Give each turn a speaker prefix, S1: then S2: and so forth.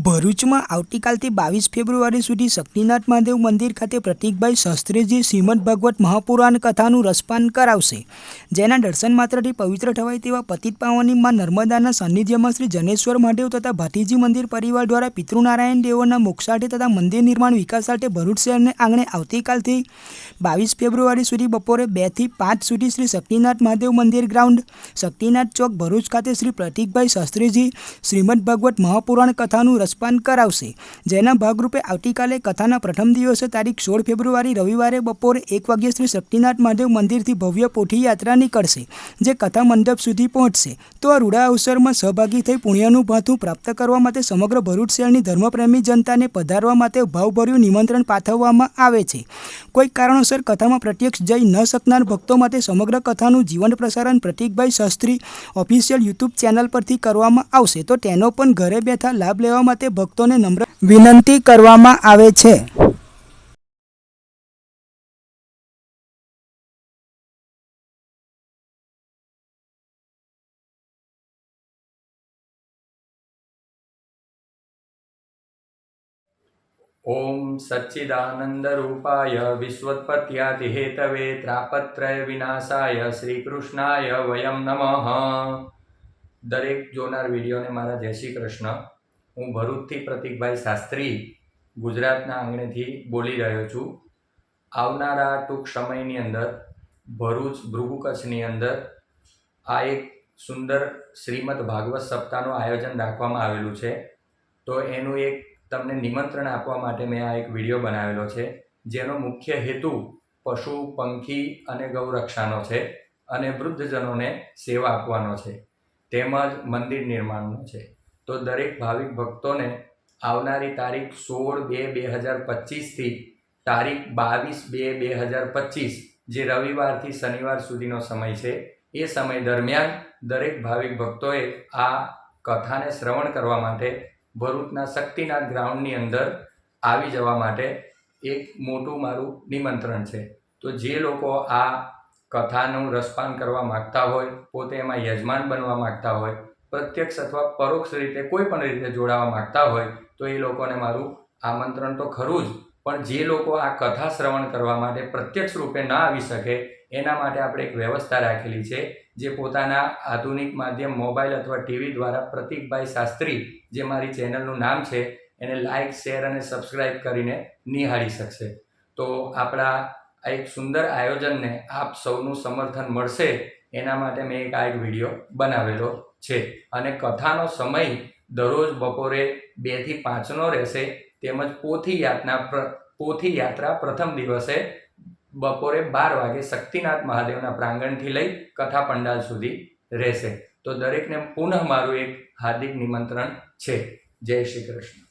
S1: ભરૂચમાં આવતીકાલથી 22 ફેબ્રુઆરી સુધી શક્તિનાથ મહાદેવ મંદિર ખાતે પ્રતિકભાઈ શાસ્ત્રીજી શ્રીમદ ભાગવત મહાપુરાણ કથાનું રસપાન કરાવશે, જેના દર્શન માત્રથી પવિત્ર થવાય તેવા પતિત પાવની માં નર્મદાના સાનિધ્યમાં શ્રી જનેશ્વર મહાદેવ તથા ભાતીજી મંદિર પરિવાર દ્વારા પિતૃનારાયણ દેવોના મોક્ષાર્થે તથા મંદિર નિર્માણ વિકાસાર્થે ભરૂચ શહેરને આંગણે આવતીકાલથી 22 ફેબ્રુઆરી સુધી બપોરે 2 થી 5 સુધી શ્રી શક્તિનાથ મહાદેવ મંદિર ગ્રાઉન્ડ, શક્તિનાથ ચોક, ભરૂચ ખાતે શ્રી પ્રતિકભાઈ શાસ્ત્રીજી શ્રીમદ ભાગવત મહાપુરાણ કથાનું રસપાન કરાવશે, જેના ભાગરૂપે આવતીકાલે કથાના પ્રથમ દિવસે તારીખ 16 ફેબ્રુઆરી રવિવારે બપોરે 1 વાગ્યે શ્રી શક્તિનાથ મહાદેવ મંદિરથી ભવ્ય પોથી યાત્રા નીકળશે, જે કથા મંડપ સુધી પહોંચશે. તો આ રૂડા અવસરમાં સહભાગી થઈ પુણ્યનું ભાથું પ્રાપ્ત કરવા માટે સમગ્ર ભરૂચ શહેરની ધર્મપ્રેમી જનતાને પધારવા માટે ભાવભર્યું નિમંત્રણ પાઠવવામાં આવે છે. કોઈ કારણોસર કથામાં પ્રત્યક્ષ જઈ ન શકનાર ભક્તો માટે સમગ્ર કથાનું જીવંત પ્રસારણ પ્રતિકભાઈ શાસ્ત્રી ઓફિશિયલ યુટ્યુબ ચેનલ પરથી કરવામાં આવશે, તો તેનો પણ ઘરે બેઠા લાભ લેવા માટે ભક્તોને નમ્ર વિનંતી કરવામાં આવે છે.
S2: ओम सच्चिदानंद रूपाय विश्वोत्पत्त्यादि हेतवे त्रापत्रय विनाशाय श्री कृष्णाय वयम नमः। दरेक जोनार वीडियो ने मारा जय श्री कृष्ण। हूँ भरूचथी प्रतीकभाई शास्त्री गुजरातना आंगणेथी बोली रह्यो छुं। आवनारा टूंक समयनी अंदर भरूच भृगु कच्छनी अंदर आ एक सुंदर श्रीमद भागवत सप्ताहनुं आयोजन राखवामां आवेलुं छे। तो एनुं एक तमने निमंत्रण आपवा माटे मैं आ एक विडियो बनावेलो छे, जेनो मुख्य हेतु पशु पंखी अने गौरक्षानो छे अने वृद्धजनोने सेवा आपवानो छे, तेमज मंदिर निर्माणनो छे। तो दरेक भाविक भक्तोने आवनारी तारीख 16/2/2025 थी तारीख 22/2/2025 जे रविवार थी शनिवार सुधीनो समय छे, ए समय दरमियान दरेक भाविक भक्तोए आ कथाने श्रवण करवा माटे भरूचना शक्तिनाथ ग्राउंडनी अंदर आवी जवा माटे एक मोटुं मारुं निमंत्रण छे। तो जे लोको आ कथानुं रसपान करवा मागता होय, पोते एमां यजमान बनवा मागता होय, प्रत्यक्ष अथवा परोक्ष रीते कोईपण रीते जोडावा मागता होय तो ए लोकोने मारुं आमंत्रण तो खरुं ज, पण जे लोको आ कथा श्रवण करवा माटे प्रत्यक्ष रूपे न आवी शके एना माटे आपणे एक व्यवस्था राखेली छे, जे पोताना आधुनिक माध्यम मोबाइल अथवा टीवी द्वारा प्रतीकभाई शास्त्री जे मारी चेनलनुं नाम छे एने लाइक शेर अने सब्सक्राइब करीने निहाળી शकशे। तो आपणा आ एक सुंदर आयोजनने आप सौनुं समर्थन मळशे एना माटे मैं एक आ एक विडियो बनावेलो छे। अने कथानो समय दररोज बपोरे 2 થી 5 नो रहेशे, तेमज पोथी यात्रा प्रथम दिवसे बपोरे 12 वागे शक्तिनाथ महादेवना प्रांगणथी लई कथा पंडाल सुधी रहेशे। तो दरेकने पुनः मारुं एक हार्दिक निमंत्रण छे। जय श्री कृष्ण।